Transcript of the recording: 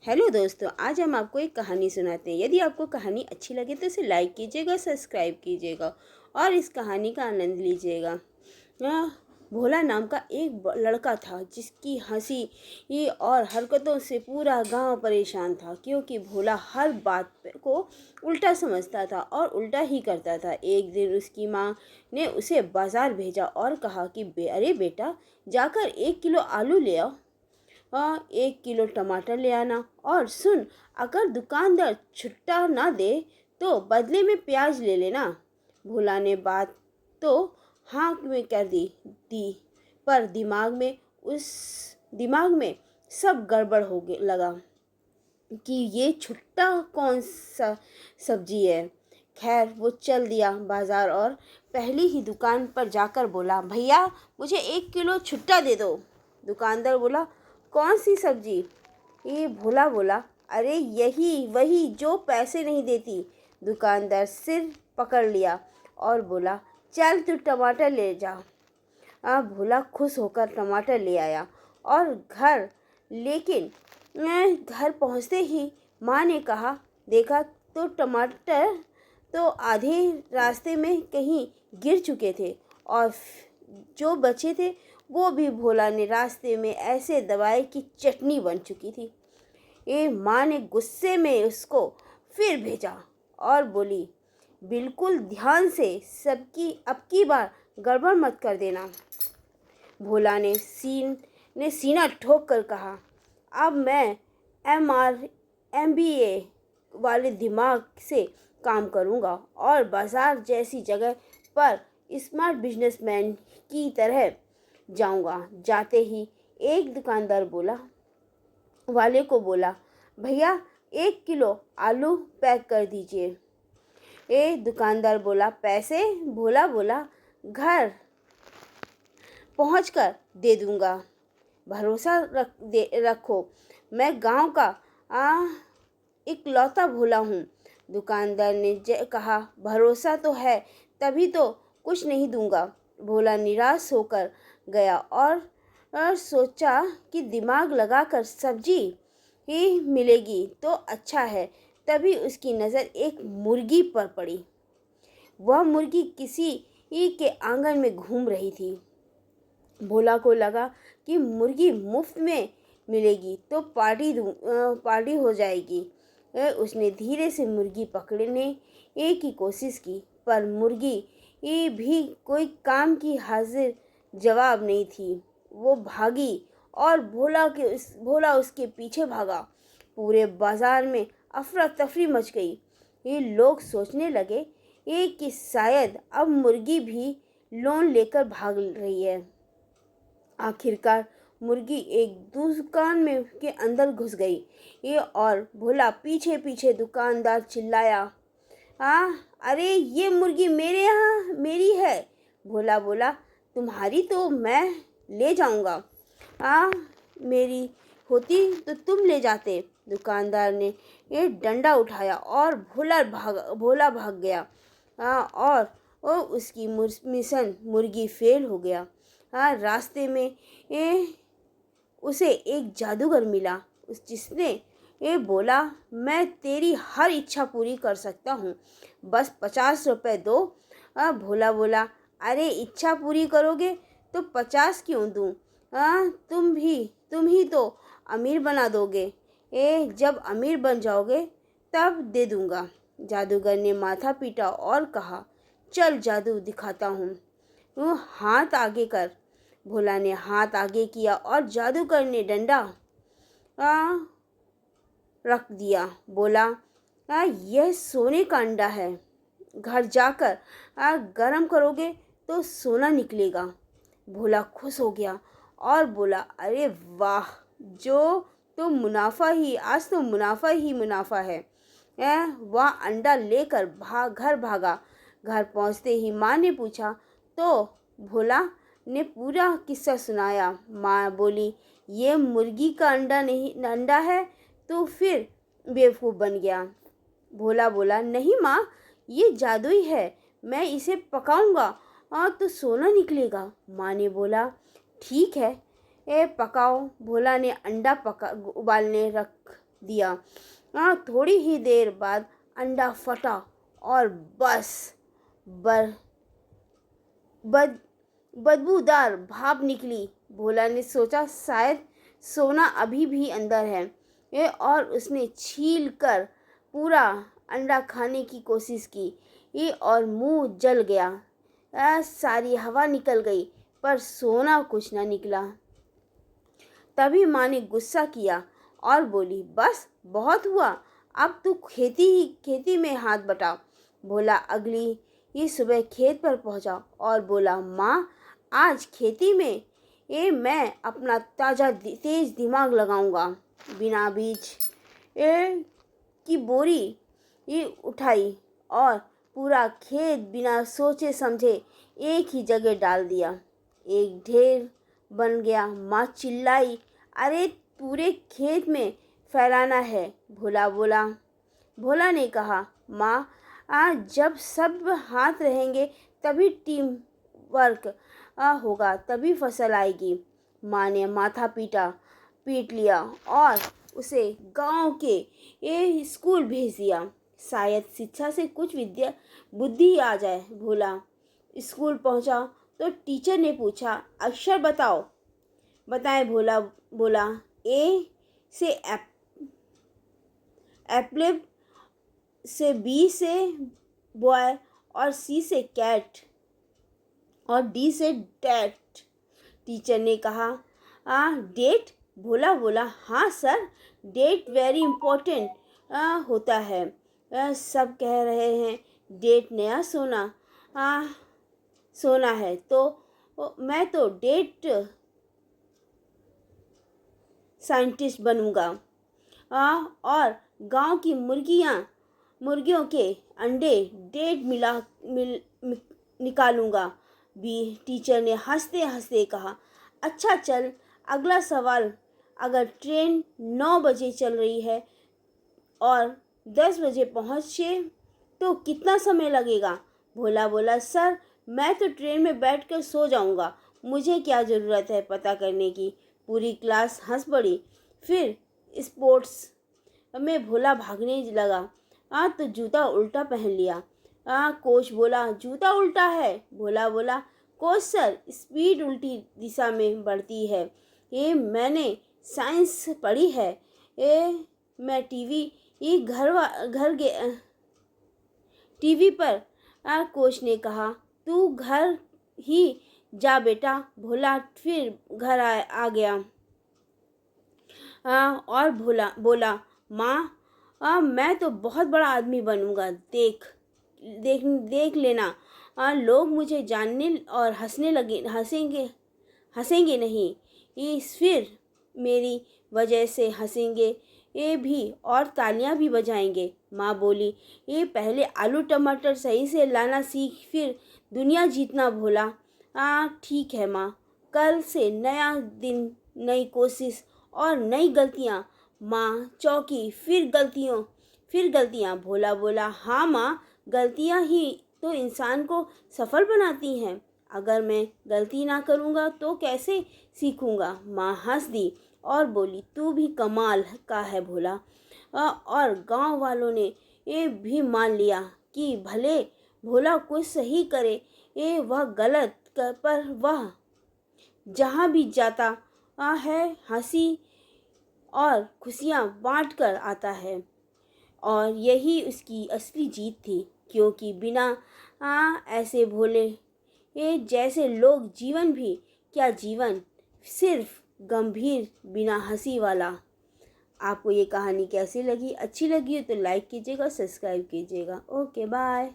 Hello दोस्तों, आज हम आपको एक कहानी सुनाते हैं। यदि आपको कहानी अच्छी लगे तो इसे लाइक कीजिएगा, सब्सक्राइब कीजिएगा और इस कहानी का आनंद लीजिएगा। भोला नाम का एक लड़का था जिसकी हंसी ये और हरकतों से पूरा गांव परेशान था, क्योंकि भोला हर बात को उल्टा समझता था और उल्टा ही करता था। एक दिन उसकी माँ ने उसे बाजार भेजा और कहा कि अरे बेटा, जाकर 1 किलो आलू ले आओ, 1 किलो टमाटर ले आना, और सुन, अगर दुकानदार छुट्टा ना दे तो बदले में प्याज ले लेना। भोला ने बात तो हाँ में कर दी, पर दिमाग में सब गड़बड़ हो लगा कि ये छुट्टा कौन सा सब्जी है। खैर, वो चल दिया बाजार और पहली ही दुकान पर जाकर बोला, भैया मुझे 1 किलो छुट्टा दे दो। दुकानदार बोला, कौन सी सब्जी? ये भोला बोला, अरे यही वही जो पैसे नहीं देती। दुकानदार सिर पकड़ लिया और बोला, चल तू टमाटर ले जा। भोला खुश होकर टमाटर ले आया और घर पहुंचते ही माँ ने कहा, देखा तो टमाटर तो आधे रास्ते में कहीं गिर चुके थे और जो बचे थे वो भी भोला ने रास्ते में ऐसे दबाए कि चटनी बन चुकी थी। माँ ने गुस्से में उसको फिर भेजा और बोली, बिल्कुल ध्यान से सबकी अब की बार गड़बड़ मत कर देना। भोला ने सीना ठोक कर कहा, अब मैं MBA वाले दिमाग से काम करूँगा और बाजार जैसी जगह पर स्मार्ट बिजनेसमैन की तरह जाऊँगा। जाते ही एक दुकानदार वाले को बोला, भैया 1 किलो आलू पैक कर दीजिए। दुकानदार बोला, पैसे? भोला बोला, घर पहुंचकर दे दूंगा, भरोसा रखो, मैं गांव का इकलौता भोला हूँ। दुकानदार ने कहा, भरोसा तो है, तभी तो कुछ नहीं दूंगा। भोला निराश होकर गया और सोचा कि दिमाग लगाकर सब्जी ही मिलेगी तो अच्छा है। तभी उसकी नज़र एक मुर्गी पर पड़ी। वह मुर्गी किसी के आंगन में घूम रही थी। भोला को लगा कि मुर्गी मुफ्त में मिलेगी तो पार्टी हो जाएगी। उसने धीरे से मुर्गी पकड़ने की कोशिश की, पर मुर्गी भी कोई काम की हाजिर जवाब नहीं थी। वो भागी और भोला उसके पीछे भागा। पूरे बाजार में अफरा तफरी मच गई। ये लोग सोचने लगे कि शायद अब मुर्गी भी लोन लेकर भाग रही है। आखिरकार मुर्गी एक दुकान में के अंदर घुस गई और भोला पीछे पीछे। दुकानदार चिल्लाया, अरे ये मुर्गी मेरी है। भोला बोला, तुम्हारी तो मैं ले जाऊंगा, मेरी होती तो तुम ले जाते। दुकानदार ने डंडा उठाया और भोला भाग गया और उसकी मिशन मुर्गी फेल हो गया। रास्ते में उसे एक जादूगर मिला जिसने बोला, मैं तेरी हर इच्छा पूरी कर सकता हूँ, बस 50 रुपए दो। भोला बोला, अरे इच्छा पूरी करोगे तो 50 क्यों दूँ? तुम ही तो अमीर बना दोगे। जब अमीर बन जाओगे तब दे दूँगा। जादूगर ने माथा पीटा और कहा, चल जादू दिखाता हूँ, तू हाथ आगे कर। भोला ने हाथ आगे किया और जादूगर ने डंडा रख दिया। बोला, यह सोने का अंडा है, घर जाकर गरम करोगे तो सोना निकलेगा। भोला खुश हो गया और बोला, अरे वाह, आज तो मुनाफा ही मुनाफा है। वह अंडा लेकर घर भागा। घर पहुंचते ही माँ ने पूछा तो भोला ने पूरा किस्सा सुनाया। माँ बोली, ये मुर्गी का अंडा है तो फिर बेवकूफ़ बन गया। भोला बोला, नहीं माँ, ये जादुई है, मैं इसे पकाऊंगा तो सोना निकलेगा। माँ ने बोला, ठीक है, पकाओ। भोला ने अंडा उबालने रख दिया। थोड़ी ही देर बाद अंडा फटा और बस बर बद बदबूदार भाप निकली। भोला ने सोचा शायद सोना अभी भी अंदर है और उसने छील कर पूरा अंडा खाने की कोशिश की और मुंह जल गया। सारी हवा निकल गई पर सोना कुछ ना निकला। तभी माँ ने गुस्सा किया और बोली, बस बहुत हुआ, अब तू खेती में हाथ बटा। भोला अगली ही सुबह खेत पर पहुंचा और बोला, माँ आज खेती में मैं अपना तेज दिमाग लगाऊंगा। बिना बीज की बोरी उठाई और पूरा खेत बिना सोचे समझे एक ही जगह डाल दिया। एक ढेर बन गया। माँ चिल्लाई, अरे पूरे खेत में फैलाना है। भोला ने कहा, माँ आज जब सब हाथ रहेंगे तभी टीम वर्क होगा, तभी फसल आएगी। माँ ने माथा पीट लिया और उसे गांव के स्कूल भेज दिया। शायद शिक्षा से कुछ बुद्धि आ जाए। भोला स्कूल पहुंचा तो टीचर ने पूछा, अक्षर बताएं। भोला बोला, ए से एप्पल, से बी से बॉय और सी से कैट और डी से डैट। टीचर ने कहा, डेट? भोला बोला, हाँ सर, डेट वेरी इम्पोर्टेंट होता है। सब कह रहे हैं डेट नया सोना है, तो मैं तो डेट साइंटिस्ट बनूंगा और गांव की मुर्गियों के अंडे डेट निकालूंगा भी। टीचर ने हंसते हंसते कहा, अच्छा चल अगला सवाल। अगर ट्रेन 9 बजे चल रही है और 10 बजे पहुँचे तो कितना समय लगेगा? भोला बोला, सर मैं तो ट्रेन में बैठकर सो जाऊंगा, मुझे क्या ज़रूरत है पता करने की। पूरी क्लास हंस पड़ी। फिर स्पोर्ट्स में भोला भागने लगा। तो जूता उल्टा पहन लिया। कोच बोला, जूता उल्टा है। भोला बोला, कोच सर स्पीड उल्टी दिशा में बढ़ती है, ये मैंने साइंस पढ़ी है। मैं टीवी पर। कोच ने कहा, तू घर ही जा बेटा। भोला फिर घर आ गया और बोला, माँ मैं तो बहुत बड़ा आदमी बनूंगा, देख लेना। लोग मुझे जानने और हंसेंगे नहीं, फिर मेरी वजह से हंसेंगे ये भी और तालियां भी बजाएंगे। माँ बोली, ये पहले आलू टमाटर सही से लाना सीख, फिर दुनिया जीतना। भोला, ठीक है माँ, कल से नया दिन, नई कोशिश और नई गलतियाँ। माँ चौंकी, फिर गलतियाँ। भोला बोला, हाँ माँ, गलतियाँ ही तो इंसान को सफल बनाती हैं। अगर मैं गलती ना करूँगा तो कैसे सीखूँगा? माँ हंस दी और बोली, तू भी कमाल का है भोला। और गांव वालों ने ये भी मान लिया कि भले भोला कुछ सही करे, वह गलत पर वह जहाँ भी जाता है हंसी और खुशियाँ बांट कर आता है। और यही उसकी असली जीत थी, क्योंकि बिना ऐसे भोले जैसे लोग जीवन भी क्या जीवन, सिर्फ गंभीर बिना हंसी वाला। आपको ये कहानी कैसी लगी? अच्छी लगी हो तो लाइक कीजिएगा, सब्सक्राइब कीजिएगा। Okay bye.